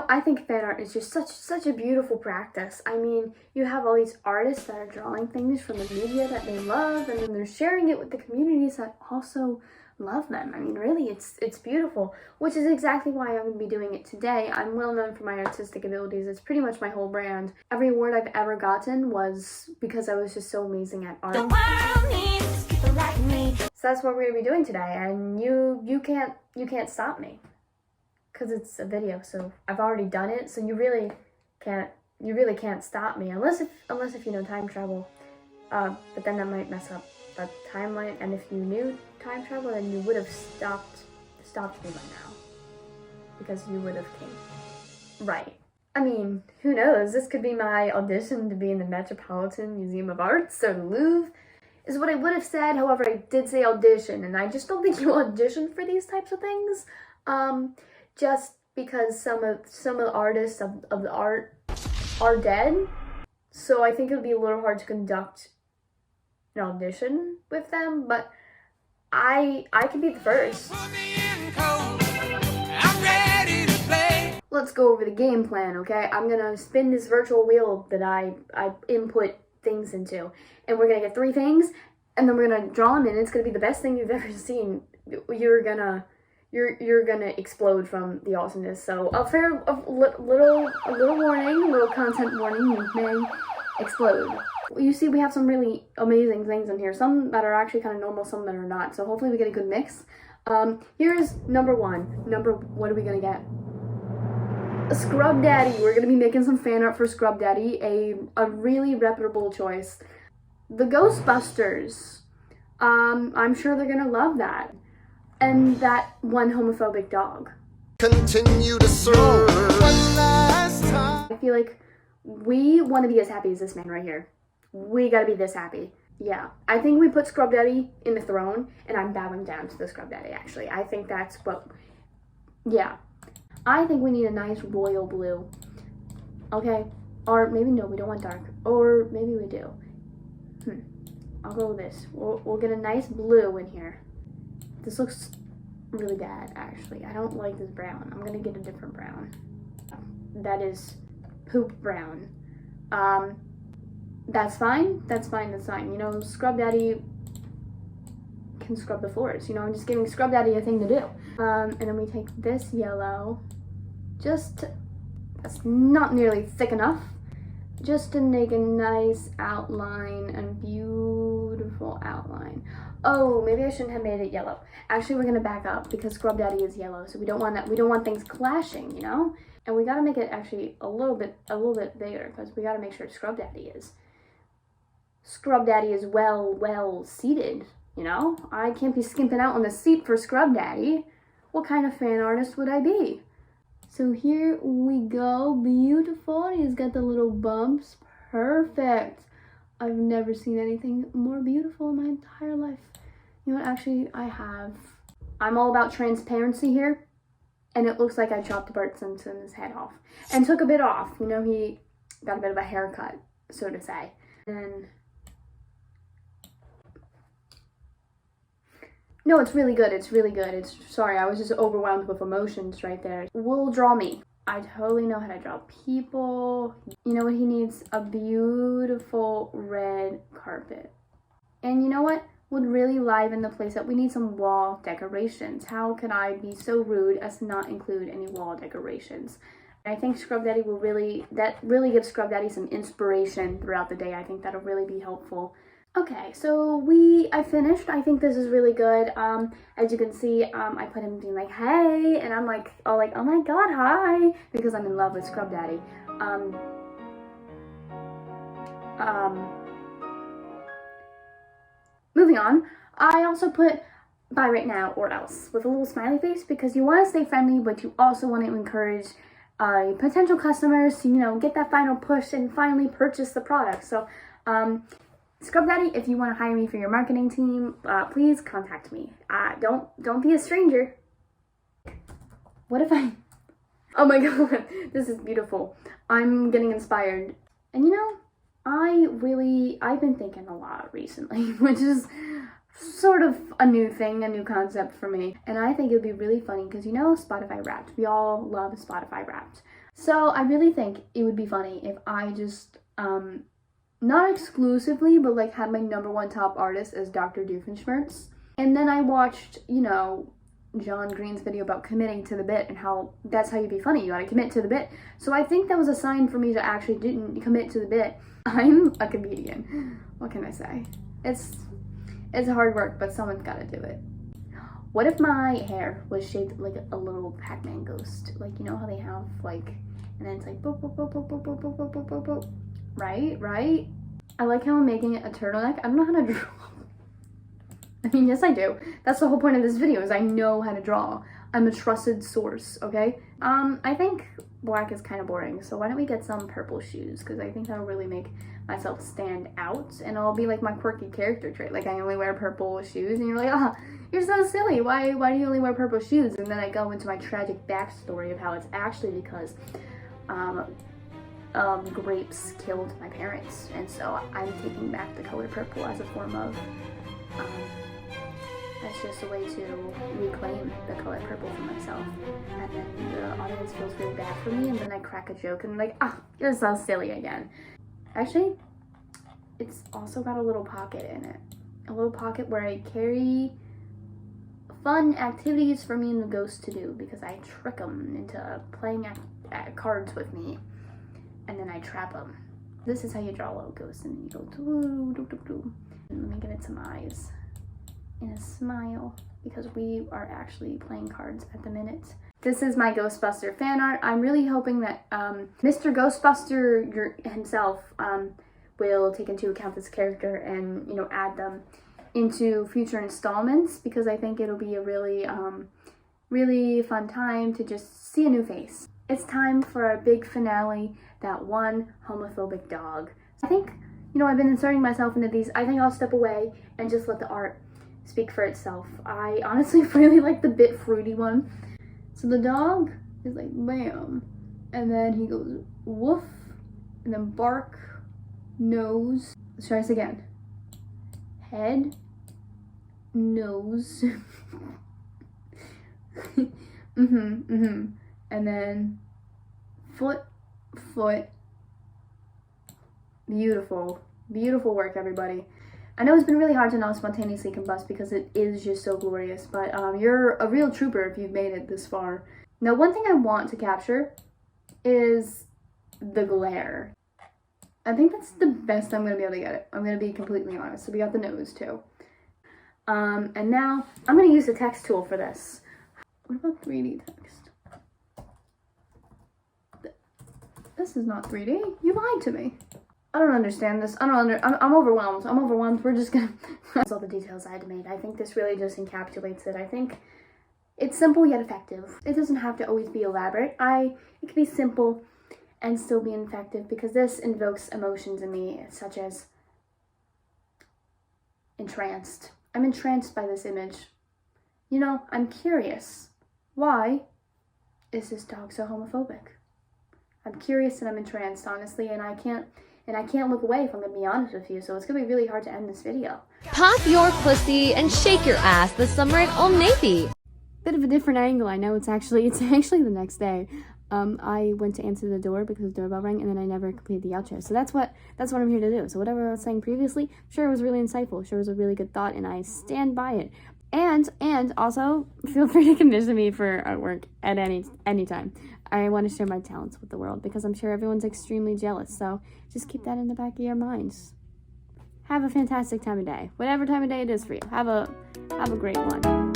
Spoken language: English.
I think fan art is just such a beautiful practice. I mean, you have all these artists that are drawing things from the media that they love, and then they're sharing it with the communities that also love them. I mean, really, it's beautiful, which is exactly why I'm going to be doing it today. I'm well known for my artistic abilities. It's pretty much my whole brand. Every award I've ever gotten was because I was just so amazing at art. The world needs people like me. So that's what we're going to be doing today, and you can't stop me. Because it's a video, so I've already done it, so you really can't stop me unless if you know time travel, but then that might mess up the timeline. And if you knew time travel, then you would have stopped me by now, because you would have came right. I mean, who knows? This could be my audition to be in the Metropolitan Museum of Arts or the Louvre, is what I would have said. However, I did say audition, and I just don't think you audition for these types of things. Just because some of the artists of the art are dead, so I think it would be a little hard to conduct an audition with them. But I could be the first. Let's go over the game plan, okay? I'm gonna spin this virtual wheel that I input things into, and we're gonna get 3 things, and then we're gonna draw them in. It's gonna be the best thing you've ever seen. You're gonna explode from the awesomeness. So a little warning, a little content warning, you may explode. You see, we have some really amazing things in here. Some that are actually kind of normal, some that are not. So hopefully we get a good mix. Here's number 1. What are we gonna get? A Scrub Daddy. We're gonna be making some fan art for Scrub Daddy, a really reputable choice. The Ghostbusters. I'm sure they're gonna love that. And that one homophobic dog. Continue to serve one last time. I feel like we want to be as happy as this man right here. We gotta be this happy. Yeah. I think we put Scrub Daddy in the throne, and I'm bowing down to the Scrub Daddy, actually. I think that's what... Yeah. I think we need a nice royal blue. Okay. Or maybe no, we don't want dark. Or maybe we do. I'll go with this. We'll get a nice blue in here. This looks really bad, actually. I don't like this brown. I'm gonna get a different brown. That is poop brown. That's fine. That's fine. You know, Scrub Daddy can scrub the floors. You know, I'm just giving Scrub Daddy a thing to do. And then we take this yellow. That's not nearly thick enough. Just to make a nice outline and beautiful outline. Oh, maybe I shouldn't have made it yellow. Actually, we're gonna back up because Scrub Daddy is yellow, so we don't want that. We don't want things clashing, you know. And we gotta make it actually a little bit bigger, because we gotta make sure Scrub Daddy is well seated. You know, I can't be skimping out on the seat for Scrub Daddy. What kind of fan artist would I be? So here we go, beautiful. He's got the little bumps, perfect. I've never seen anything more beautiful in my entire life. You know what, actually, I have. I'm all about transparency here, and it looks like I chopped Bart Simpson's head off. And took a bit off, you know, he got a bit of a haircut, so to say. And no, it's really good, sorry, I was just overwhelmed with emotions right there. Will draw me. I totally know how to draw people. You know what he needs? A beautiful red carpet. And you know what would really liven the place up? We need some wall decorations. How could I be so rude as to not include any wall decorations? I think Scrub Daddy will really gives Scrub Daddy some inspiration throughout the day. I think that'll really be helpful. Okay, so I finished. I think this is really good. As you can see, I put him being like, hey, and I'm like, oh my god, hi, because I'm in love with Scrub Daddy. Moving on, I also put buy right now or else with a little smiley face, because you want to stay friendly, but you also want to encourage potential customers to, you know, get that final push and finally purchase the product. So, Scrub Daddy, if you want to hire me for your marketing team, please contact me. Don't be a stranger. What if I... Oh my god, this is beautiful. I'm getting inspired. And you know, I've been thinking a lot recently, which is sort of a new thing, a new concept for me. And I think it would be really funny because, you know, Spotify Wrapped. We all love Spotify Wrapped. So I really think it would be funny if I just, not exclusively, but like had my #1 top artist as Dr. Doofenshmirtz. And then I watched, you know, John Green's video about committing to the bit and how that's how you be funny. You gotta commit to the bit. So I think that was a sign for me to actually didn't commit to the bit. I'm a comedian. What can I say? It's hard work, but someone's gotta do it. What if my hair was shaped like a little Pac-Man ghost? Like, you know how they have like, and then it's like boop, boop, boop, boop, boop, boop, boop, boop, boop, boop, boop. Right? I like how I'm making it a turtleneck. I don't know how to draw. I mean, yes I do. That's the whole point of this video, is I know how to draw. I'm a trusted source, okay? I think black is kind of boring, so why don't we get some purple shoes? Because I think that'll really make myself stand out, and it'll be like my quirky character trait. Like, I only wear purple shoes, and you're like, ah, you're so silly. Why do you only wear purple shoes? And then I go into my tragic backstory of how it's actually because grapes killed my parents, and so I'm taking back the color purple as a form of, that's just a way to reclaim the color purple for myself. And then the audience feels really bad for me, and then I crack a joke and I'm like, ah, you're so silly again. Actually, it's also got a little pocket in it. A little pocket where I carry fun activities for me and the ghost to do, because I trick them into playing cards with me, and then I trap them. This is how you draw a little ghost, and then you go doo, doo, doo, doo. And let me give it some eyes and a smile, because we are actually playing cards at the minute. This is my Ghostbuster fan art. I'm really hoping that Mr. Ghostbuster himself will take into account this character and, you know, add them into future installments, because I think it'll be a really, really fun time to just see a new face. It's time for our big finale, that one homophobic dog. I think, you know, I've been inserting myself into these. I think I'll step away and just let the art speak for itself. I honestly really like the bit fruity one. So the dog is like, bam, and then he goes woof, and then bark, nose. Let's try this again. Head, nose, and then foot. Beautiful work, everybody. I know it's been really hard to not spontaneously combust because it is just so glorious, but you're a real trooper if you've made it this far. Now, one thing I want to capture is the glare. I think that's the best I'm going to be able to get it. I'm going to be completely honest. So we got the nose too. And now I'm going to use the text tool for this. What about 3D text? This is not 3D. You lied to me. I don't understand this. I'm overwhelmed. I'm overwhelmed. We're just gonna... That's all the details I had to make. I think this really just encapsulates it. I think it's simple yet effective. It doesn't have to always be elaborate. It can be simple and still be effective, because this invokes emotions in me, such as entranced. I'm entranced by this image. You know, I'm curious. Why is this dog so homophobic? I'm curious and I'm entranced, honestly, and I can't look away if I'm gonna be honest with you, so it's gonna be really hard to end this video. Pop your pussy and shake your ass this summer at Old Navy. Bit of a different angle, I know. It's actually the next day. I went to answer the door because the doorbell rang, and then I never completed the outro. So that's what I'm here to do. So whatever I was saying previously, sure, it was really insightful, sure, it was a really good thought, and I stand by it. And also, feel free to commission me for artwork at any time. I want to share my talents with the world, because I'm sure everyone's extremely jealous. So just keep that in the back of your minds. Have a fantastic time of day. Whatever time of day it is for you. Have a great one.